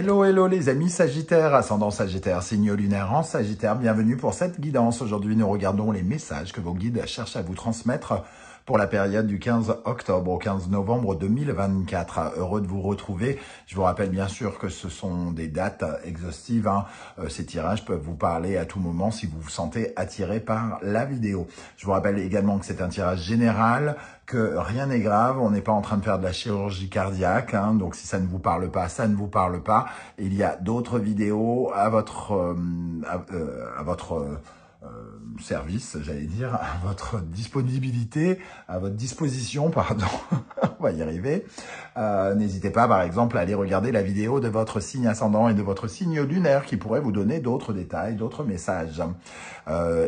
Hello, hello les amis Sagittaires, ascendant Sagittaire, signe lunaire en Sagittaire, bienvenue pour cette guidance. Aujourd'hui, nous regardons les messages que vos guides cherchent à vous transmettre pour la période du 15 octobre au 15 novembre 2024. Heureux de vous retrouver. Je vous rappelle bien sûr que ce sont des dates exhaustives. Ces tirages peuvent vous parler à tout moment si vous vous sentez attiré par la vidéo. Je vous rappelle également que c'est un tirage général, que rien n'est grave, on n'est pas en train de faire de la chirurgie cardiaque, donc si ça ne vous parle pas, ça ne vous parle pas. Il y a d'autres vidéos à votre service, j'allais dire, à votre disponibilité, à votre disposition, pardon, on va y arriver. N'hésitez pas, par exemple, à aller regarder la vidéo de votre signe ascendant et de votre signe lunaire qui pourrait vous donner d'autres détails, d'autres messages.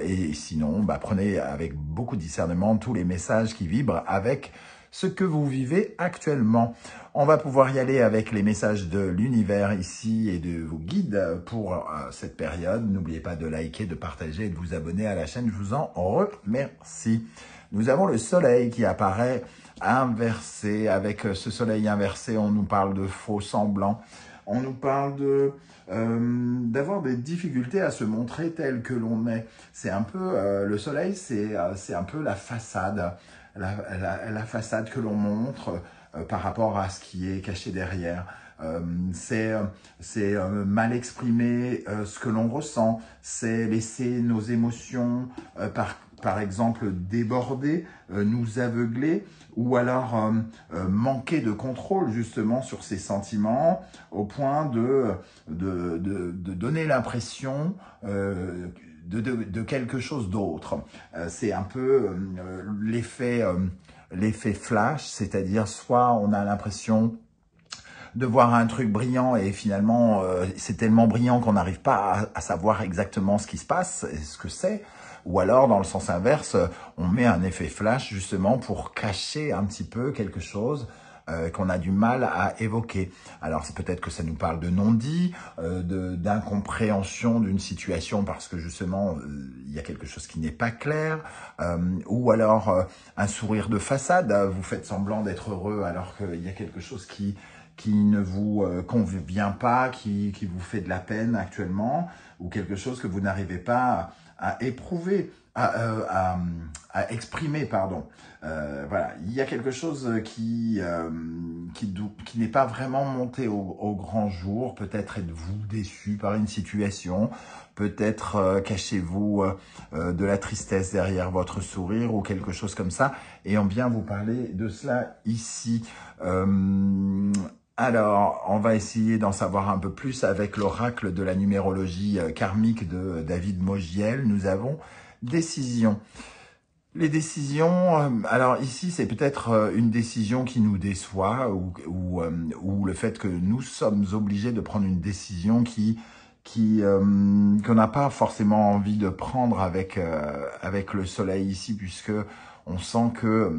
Et sinon, prenez avec beaucoup de discernement tous les messages qui vibrent avec ce que vous vivez actuellement. On va pouvoir y aller avec les messages de l'univers ici et de vos guides pour cette période. N'oubliez pas de liker, de partager et de vous abonner à la chaîne. Je vous en remercie. Nous avons le soleil qui apparaît inversé. Avec ce soleil inversé, on nous parle de faux semblants. On nous parle d'avoir des difficultés à se montrer tel que l'on est. C'est un peu, le soleil, c'est un peu la façade. La façade que l'on montre par rapport à ce qui est caché derrière. C'est mal exprimer ce que l'on ressent, c'est laisser nos émotions, par exemple, déborder, nous aveugler, ou alors manquer de contrôle justement sur ces sentiments, au point de donner l'impression de quelque chose d'autre. C'est un peu l'effet flash, c'est-à-dire soit on a l'impression de voir un truc brillant et finalement c'est tellement brillant qu'on n'arrive pas à savoir exactement ce qui se passe et ce que c'est, ou alors dans le sens inverse, on met un effet flash justement pour cacher un petit peu quelque chose qu'on a du mal à évoquer. Alors c'est peut-être que ça nous parle de non-dit, d'incompréhension d'une situation parce que justement il y a quelque chose qui n'est pas clair, ou alors un sourire de façade, vous faites semblant d'être heureux alors qu'il y a quelque chose qui ne vous convient pas, qui vous fait de la peine actuellement, ou quelque chose que vous n'arrivez pas à éprouver, à exprimer, pardon. Voilà, il y a quelque chose qui n'est pas vraiment monté au grand jour. Peut-être êtes-vous déçu par une situation, peut-être cachez-vous de la tristesse derrière votre sourire ou quelque chose comme ça. Et on vient vous parler de cela ici. Alors, on va essayer d'en savoir un peu plus avec l'oracle de la numérologie karmique de David Mogiel. Nous avons décision. Les décisions, alors ici, c'est peut-être une décision qui nous déçoit ou le fait que nous sommes obligés de prendre une décision qu'on n'a pas forcément envie de prendre avec le soleil ici, puisque on sent que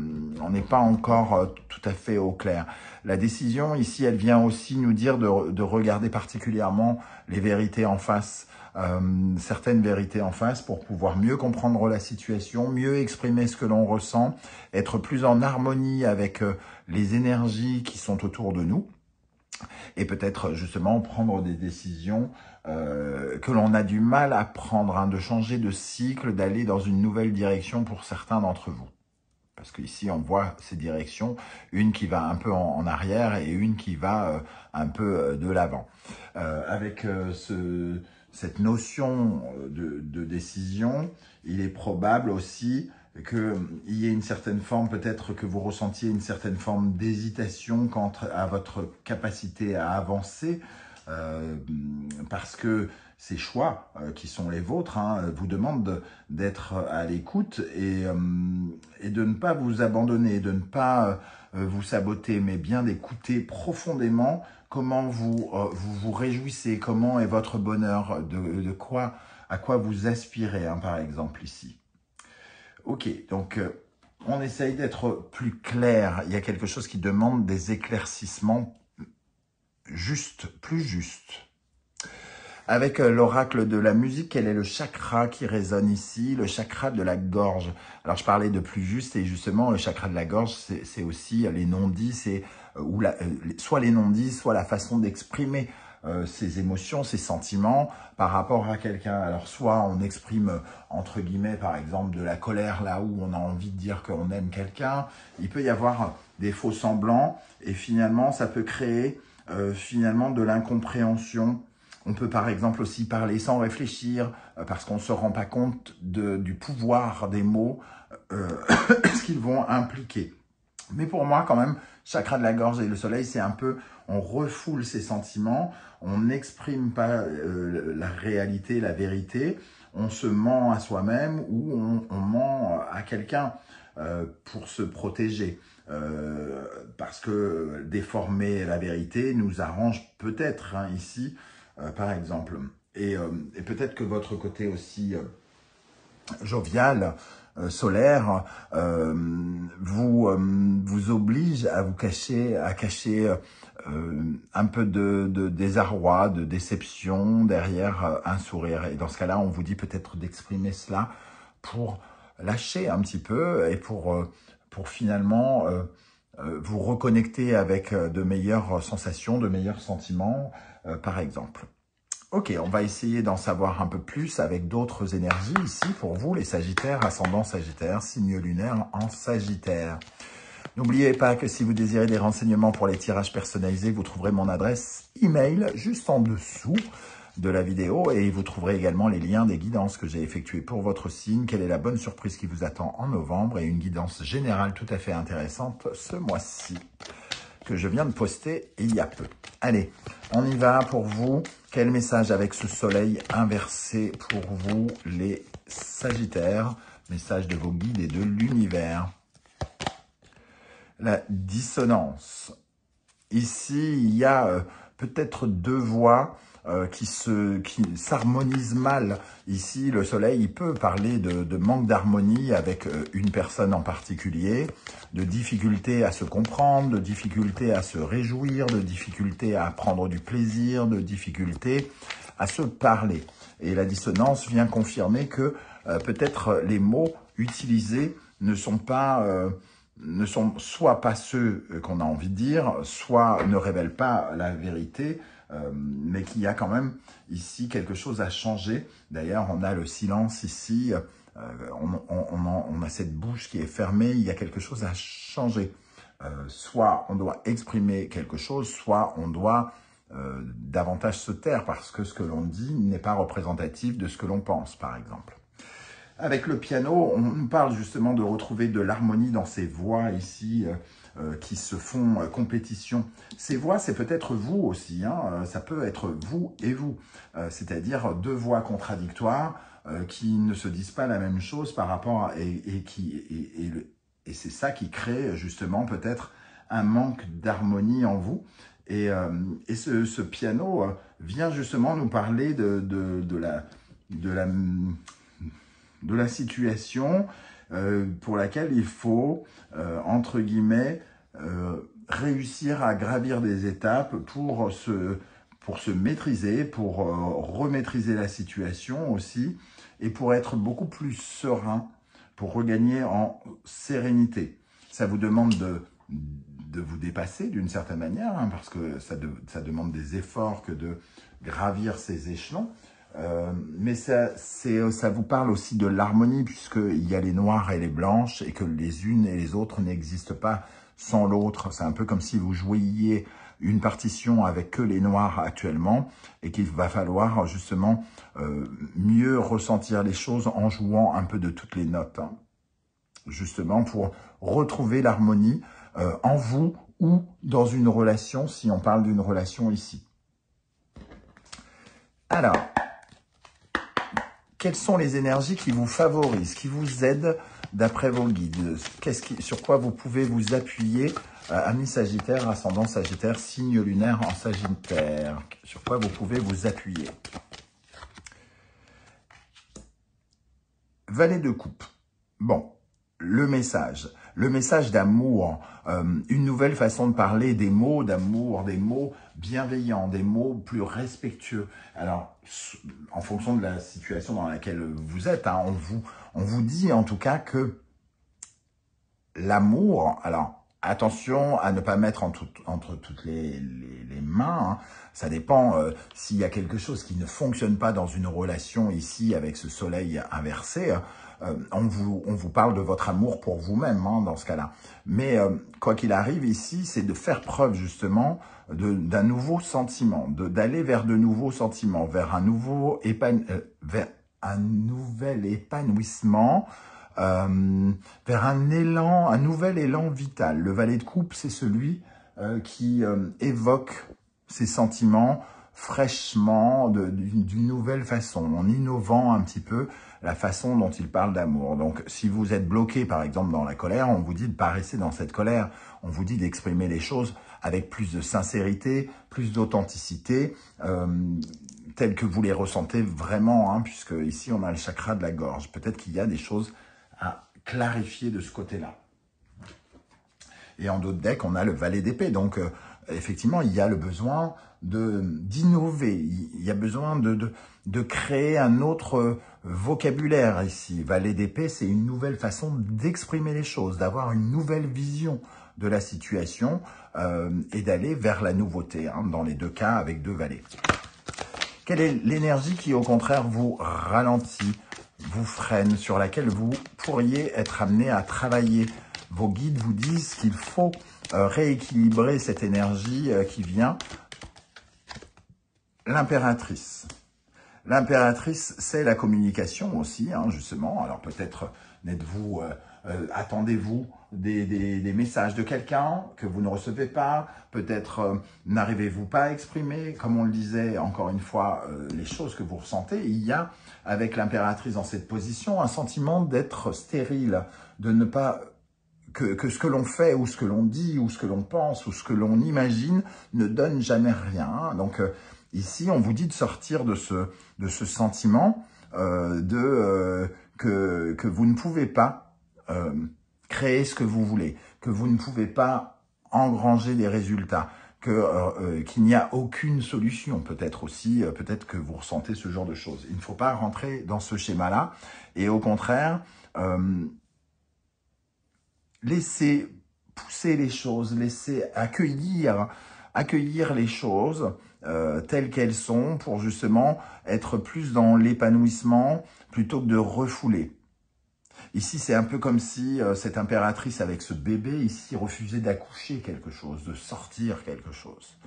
on n'est pas encore tout à fait au clair. La décision ici, elle vient aussi nous dire de regarder particulièrement les vérités en face, certaines vérités en face pour pouvoir mieux comprendre la situation, mieux exprimer ce que l'on ressent, être plus en harmonie avec les énergies qui sont autour de nous et peut-être justement prendre des décisions que l'on a du mal à prendre, de changer de cycle, d'aller dans une nouvelle direction pour certains d'entre vous. Parce qu'ici, on voit ces directions, une qui va un peu en arrière et une qui va un peu de l'avant. Avec cette notion de décision, il est probable aussi qu'il y ait une certaine forme, peut-être que vous ressentiez une certaine forme d'hésitation quant à votre capacité à avancer, parce que ces choix qui sont les vôtres vous demandent d'être à l'écoute et de ne pas vous abandonner, de ne pas vous saboter, mais bien d'écouter profondément comment vous vous réjouissez, comment est votre bonheur, à quoi vous aspirez, par exemple ici. Ok, donc on essaye d'être plus clair. Il y a quelque chose qui demande des éclaircissements plus justes. Avec l'oracle de la musique, quel est le chakra qui résonne ici? Le chakra de la gorge. Alors, je parlais de plus juste, et justement, le chakra de la gorge, c'est aussi les non-dits, c'est soit les non-dits, soit la façon d'exprimer ses émotions, ses sentiments par rapport à quelqu'un. Alors soit on exprime entre guillemets par exemple de la colère là où on a envie de dire qu'on aime quelqu'un. Il peut y avoir des faux semblants et finalement ça peut créer finalement de l'incompréhension. On peut par exemple aussi parler sans réfléchir parce qu'on ne se rend pas compte du pouvoir des mots, ce qu'ils vont impliquer. Mais pour moi, quand même, chakra de la gorge et le soleil, c'est un peu, on refoule ses sentiments, on n'exprime pas la réalité, la vérité, on se ment à soi-même ou on ment à quelqu'un pour se protéger. Parce que déformer la vérité nous arrange peut-être ici, par exemple. Et peut-être que votre côté aussi jovial, solaire, vous oblige à vous cacher, un peu de désarroi, de déception derrière un sourire. Et dans ce cas-là, on vous dit peut-être d'exprimer cela pour lâcher un petit peu et pour finalement vous reconnecter avec de meilleures sensations, de meilleurs sentiments, par exemple. Ok, on va essayer d'en savoir un peu plus avec d'autres énergies ici pour vous, les Sagittaires, ascendant Sagittaire, signe lunaire en Sagittaire. N'oubliez pas que si vous désirez des renseignements pour les tirages personnalisés, vous trouverez mon adresse email juste en dessous de la vidéo et vous trouverez également les liens des guidances que j'ai effectuées pour votre signe, quelle est la bonne surprise qui vous attend en novembre et une guidance générale tout à fait intéressante ce mois-ci que je viens de poster il y a peu. Allez, on y va pour vous. Quel message avec ce soleil inversé pour vous, les Sagittaires? Message de vos guides et de l'univers. La dissonance. Ici, il y a peut-être deux voix qui s'harmonisent mal. Ici, le soleil, il peut parler de manque d'harmonie avec une personne en particulier, de difficulté à se comprendre, de difficulté à se réjouir, de difficulté à prendre du plaisir, de difficulté à se parler. Et la dissonance vient confirmer que peut-être les mots utilisés ne sont soit pas ceux qu'on a envie de dire, soit ne révèlent pas la vérité, mais qu'il y a quand même ici quelque chose à changer. D'ailleurs, on a le silence ici, on a cette bouche qui est fermée, il y a quelque chose à changer. Soit on doit exprimer quelque chose, soit on doit davantage se taire, parce que ce que l'on dit n'est pas représentatif de ce que l'on pense, par exemple. Avec le piano, on nous parle justement de retrouver de l'harmonie dans ces voix ici qui se font compétition. Ces voix, c'est peut-être vous aussi, hein, ça peut être vous et vous, c'est-à-dire deux voix contradictoires qui ne se disent pas la même chose par rapport à, et c'est ça qui crée justement peut-être un manque d'harmonie en vous. Et ce piano vient justement nous parler de la situation pour laquelle il faut, entre guillemets, réussir à gravir des étapes pour se maîtriser, pour remaîtriser la situation aussi, et pour être beaucoup plus serein, pour regagner en sérénité. Ça vous demande de vous dépasser d'une certaine manière, hein, parce que ça demande des efforts que de gravir ces échelons. Mais ça vous parle aussi de l'harmonie, puisqu'il y a les noirs et les blanches, et que les unes et les autres n'existent pas sans l'autre. C'est un peu comme si vous jouiez une partition avec que les noirs actuellement, et qu'il va falloir justement mieux ressentir les choses en jouant un peu de toutes les notes, hein, justement pour retrouver l'harmonie en vous ou dans une relation, si on parle d'une relation ici. Alors, quelles sont les énergies qui vous favorisent, qui vous aident d'après vos guides? Sur quoi vous pouvez vous appuyer, amis Sagittaire, ascendant Sagittaire, signe lunaire en Sagittaire? Sur quoi vous pouvez vous appuyer? Valet de coupe. Bon, le message d'amour, une nouvelle façon de parler des mots d'amour, des mots bienveillants, des mots plus respectueux. Alors, en fonction de la situation dans laquelle vous êtes, hein, on vous dit en tout cas que l'amour, alors attention à ne pas mettre entre toutes les mains. Hein. Ça dépend s'il y a quelque chose qui ne fonctionne pas dans une relation ici avec ce soleil inversé. On vous parle de votre amour pour vous-même hein, dans ce cas-là. Mais quoi qu'il arrive ici, c'est de faire preuve justement d'un nouveau sentiment, d'aller vers de nouveaux sentiments, vers un nouvel épanouissement, vers un nouvel élan vital. Le valet de coupe, c'est celui qui évoque ces sentiments fraîchement, d'une nouvelle façon, en innovant un petit peu la façon dont il parle d'amour. Donc, si vous êtes bloqué, par exemple, dans la colère, on vous dit de ne pas rester dans cette colère. On vous dit d'exprimer les choses avec plus de sincérité, plus d'authenticité, telles que vous les ressentez vraiment, hein, puisque ici, on a le chakra de la gorge. Peut-être qu'il y a des choses à clarifier de ce côté-là. Et en d'autres decks, on a le valet d'épée. Donc, effectivement, il y a le besoin d'innover. Il y a besoin de créer un autre vocabulaire ici. Valet d'épée, c'est une nouvelle façon d'exprimer les choses, d'avoir une nouvelle vision de la situation et d'aller vers la nouveauté, hein, dans les deux cas avec deux valets. Quelle est l'énergie qui, au contraire, vous ralentit, vous freine, sur laquelle vous pourriez être amené à travailler? Vos guides vous disent qu'il faut rééquilibrer cette énergie qui vient. L'impératrice. L'impératrice, c'est la communication aussi, hein, justement. Alors peut-être n'êtes-vous, attendez-vous des messages de quelqu'un que vous ne recevez pas. Peut-être n'arrivez-vous pas à exprimer, comme on le disait encore une fois, les choses que vous ressentez. Il y a, avec l'impératrice dans cette position, un sentiment d'être stérile, de ne pas... Que ce que l'on fait, ou ce que l'on dit, ou ce que l'on pense, ou ce que l'on imagine, ne donne jamais rien. Donc, ici, on vous dit de sortir de ce sentiment que vous ne pouvez pas créer ce que vous voulez, que vous ne pouvez pas engranger des résultats, qu'il n'y a aucune solution. Peut-être aussi, peut-être que vous ressentez ce genre de choses. Il ne faut pas rentrer dans ce schéma-là. Et au contraire... laissez pousser les choses, laissez accueillir les choses telles qu'elles sont pour justement être plus dans l'épanouissement plutôt que de refouler. Ici, c'est un peu comme si cette impératrice avec ce bébé ici refusait d'accoucher quelque chose, de sortir quelque chose.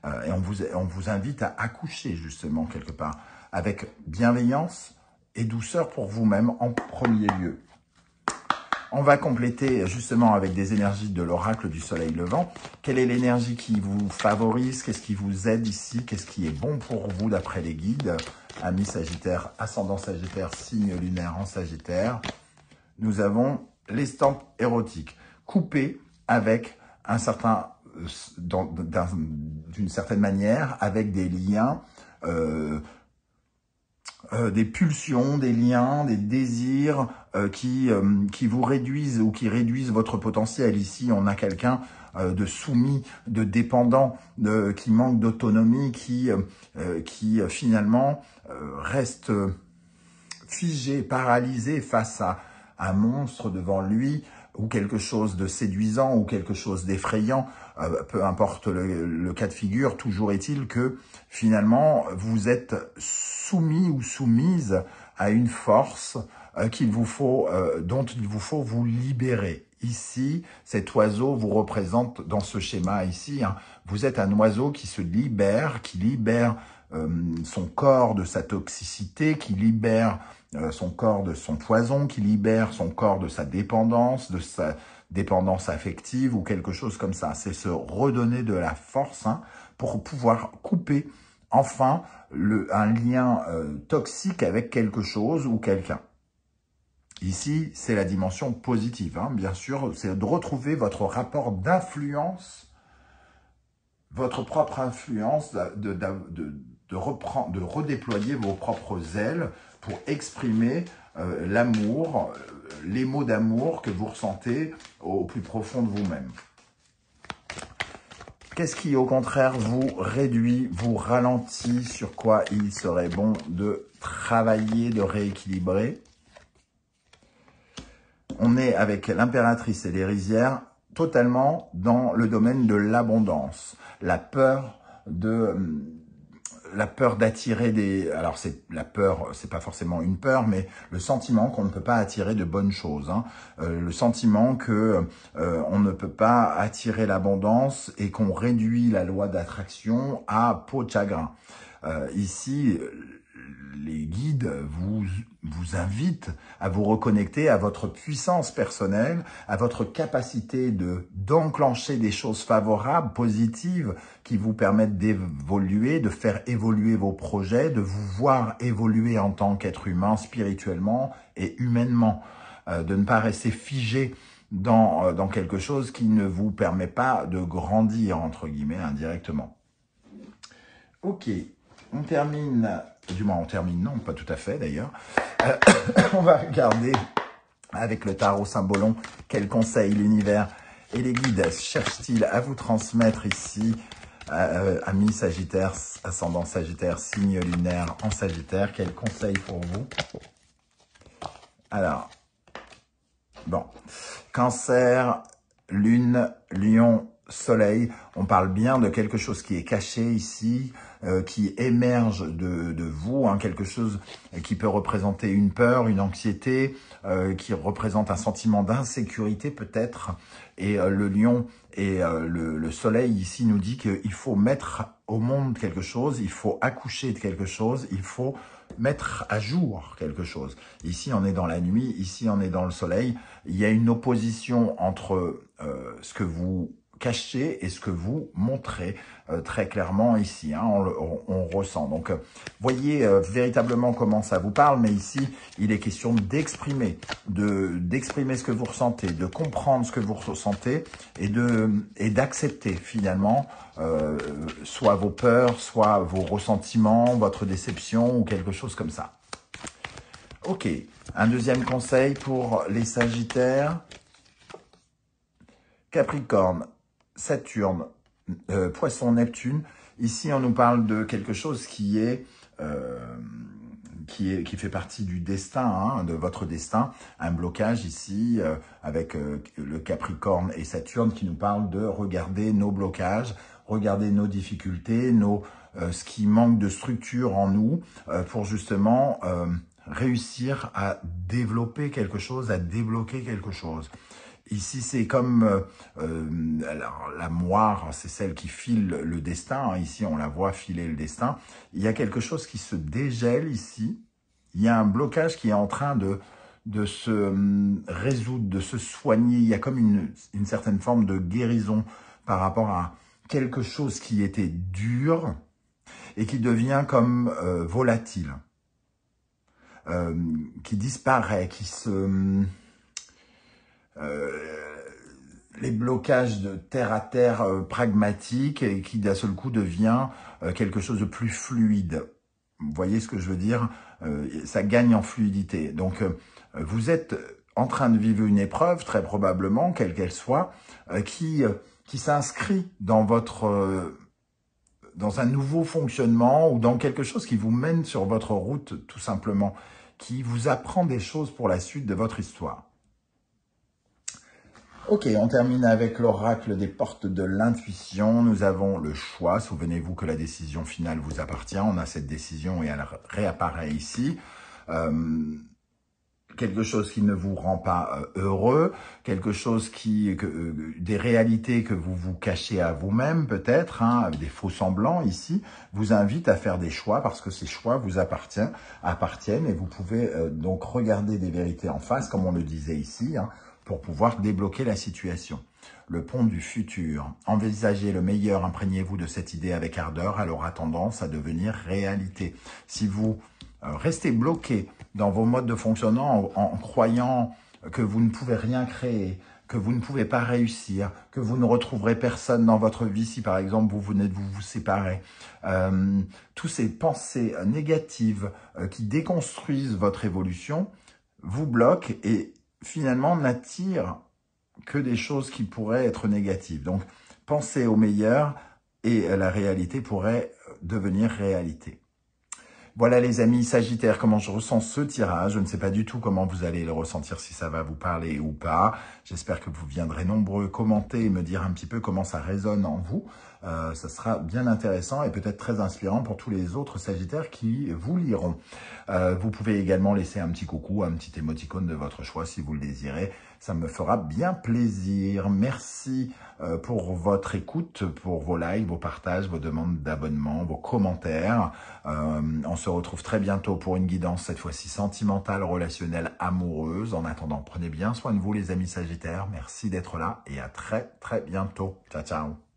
Et on vous invite à accoucher justement quelque part avec bienveillance et douceur pour vous-même en premier lieu. On va compléter justement avec des énergies de l'oracle du soleil levant. Quelle est l'énergie qui vous favorise? Qu'est-ce qui vous aide ici? Qu'est-ce qui est bon pour vous d'après les guides? Amis Sagittaire, ascendant Sagittaire, signe lunaire en Sagittaire. Nous avons l'estampe érotique, coupée avec un certain, d'une certaine manière, avec des liens... des pulsions, des liens, des désirs qui vous réduisent ou qui réduisent votre potentiel. Ici, on a quelqu'un de soumis, de dépendant, qui manque d'autonomie, qui finalement reste figé, paralysé face à un monstre devant lui, ou quelque chose de séduisant, ou quelque chose d'effrayant, peu importe le cas de figure, toujours est-il que finalement vous êtes soumis ou soumise à une force dont il vous faut vous libérer. Ici, cet oiseau vous représente dans ce schéma ici, hein, vous êtes un oiseau qui se libère, qui libère son corps de sa toxicité, qui libère son corps de son poison, qui libère son corps de sa dépendance affective ou quelque chose comme ça. C'est se redonner de la force hein, pour pouvoir couper enfin un lien toxique avec quelque chose ou quelqu'un. Ici, c'est la dimension positive. Hein, bien sûr, c'est de retrouver votre rapport d'influence, votre propre influence, de redéployer vos propres ailes pour exprimer l'amour, les mots d'amour que vous ressentez au plus profond de vous-même. Qu'est-ce qui, au contraire, vous réduit, vous ralentit, sur quoi il serait bon de travailler, de rééquilibrer? On est avec l'impératrice et les rizières, totalement dans le domaine de l'abondance. La peur d'attirer des... Alors, la peur, c'est pas forcément une peur, mais le sentiment qu'on ne peut pas attirer de bonnes choses. Hein. Le sentiment que on ne peut pas attirer l'abondance et qu'on réduit la loi d'attraction à peau de chagrin. Ici, les guides vous invitent à vous reconnecter à votre puissance personnelle, à votre capacité d'enclencher des choses favorables, positives, qui vous permettent d'évoluer, de faire évoluer vos projets, de vous voir évoluer en tant qu'être humain, spirituellement et humainement, de ne pas rester figé dans quelque chose qui ne vous permet pas de grandir, entre guillemets, indirectement. Ok, on termine, du moins on termine, non, pas tout à fait d'ailleurs. On va regarder avec le tarot Symbolon quels conseils l'univers et les guides cherchent-ils à vous transmettre ici, amis Sagittaire, ascendant Sagittaire, signe lunaire en Sagittaire. Quels conseils pour vous? Alors, bon, Cancer, Lune, Lion, Soleil, on parle bien de quelque chose qui est caché ici, qui émerge de vous, hein, quelque chose qui peut représenter une peur, une anxiété, qui représente un sentiment d'insécurité peut-être. Et le Lion et le Soleil ici nous dit qu'il faut mettre au monde quelque chose, il faut accoucher de quelque chose, il faut mettre à jour quelque chose. Ici, on est dans la nuit, ici, on est dans le soleil. Il y a une opposition entre ce que vous cachez et ce que vous montrez très clairement ici. Hein, on ressent. Donc, voyez véritablement comment ça vous parle, mais ici, il est question d'exprimer, d'exprimer ce que vous ressentez, de comprendre ce que vous ressentez et d'accepter finalement soit vos peurs, soit vos ressentiments, votre déception ou quelque chose comme ça. Ok, un deuxième conseil pour les Sagittaires. Capricorne, Saturne, Poisson, Neptune. Ici, on nous parle de quelque chose qui fait partie du destin, hein, de votre destin. Un blocage ici, avec le Capricorne et Saturne qui nous parlent de regarder nos blocages, regarder nos difficultés, ce qui manque de structure en nous pour justement réussir à développer quelque chose, à débloquer quelque chose. Ici, c'est comme alors, la moire, c'est celle qui file le destin. Hein. Ici, on la voit filer le destin. Il y a quelque chose qui se dégèle ici. Il y a un blocage qui est en train de se résoudre, de se soigner. Il y a comme une certaine forme de guérison par rapport à quelque chose qui était dur et qui devient comme volatile, qui disparaît, qui se... les blocages de terre à terre pragmatiques et qui d'un seul coup devient quelque chose de plus fluide. Vous voyez ce que je veux dire? Ça gagne en fluidité. Donc, vous êtes en train de vivre une épreuve, très probablement, quelle qu'elle soit, qui s'inscrit dans dans un nouveau fonctionnement ou dans quelque chose qui vous mène sur votre route, tout simplement, qui vous apprend des choses pour la suite de votre histoire. Ok, on termine avec l'oracle des portes de l'intuition. Nous avons le choix. Souvenez-vous que la décision finale vous appartient. On a cette décision et elle réapparaît ici. Quelque chose qui ne vous rend pas heureux, quelque chose des réalités que vous vous cachez à vous-même peut-être, hein, des faux semblants ici, vous invite à faire des choix parce que ces choix vous appartiennent et vous pouvez donc regarder des vérités en face, comme on le disait ici, hein, pour pouvoir débloquer la situation. Le pont du futur. Envisagez le meilleur, imprégnez-vous de cette idée avec ardeur, elle aura tendance à devenir réalité. Si vous restez bloqué dans vos modes de fonctionnement en croyant que vous ne pouvez rien créer, que vous ne pouvez pas réussir, que vous ne retrouverez personne dans votre vie si par exemple vous venez de vous séparer. Tous ces pensées négatives qui déconstruisent votre évolution vous bloquent et finalement n'attirent que des choses qui pourraient être négatives. Donc pensez au meilleur et la réalité pourrait devenir réalité. Voilà les amis Sagittaires, comment je ressens ce tirage. Je ne sais pas du tout comment vous allez le ressentir, si ça va vous parler ou pas. J'espère que vous viendrez nombreux commenter et me dire un petit peu comment ça résonne en vous. Ça sera bien intéressant et peut-être très inspirant pour tous les autres Sagittaires qui vous liront. Vous pouvez également laisser un petit coucou, un petit émoticône de votre choix si vous le désirez. Ça me fera bien plaisir. Merci pour votre écoute, pour vos likes, vos partages, vos demandes d'abonnement, vos commentaires. On se retrouve très bientôt pour une guidance, cette fois-ci sentimentale, relationnelle, amoureuse. En attendant, prenez bien soin de vous les amis Sagittaires. Merci d'être là et à très très bientôt. Ciao, ciao.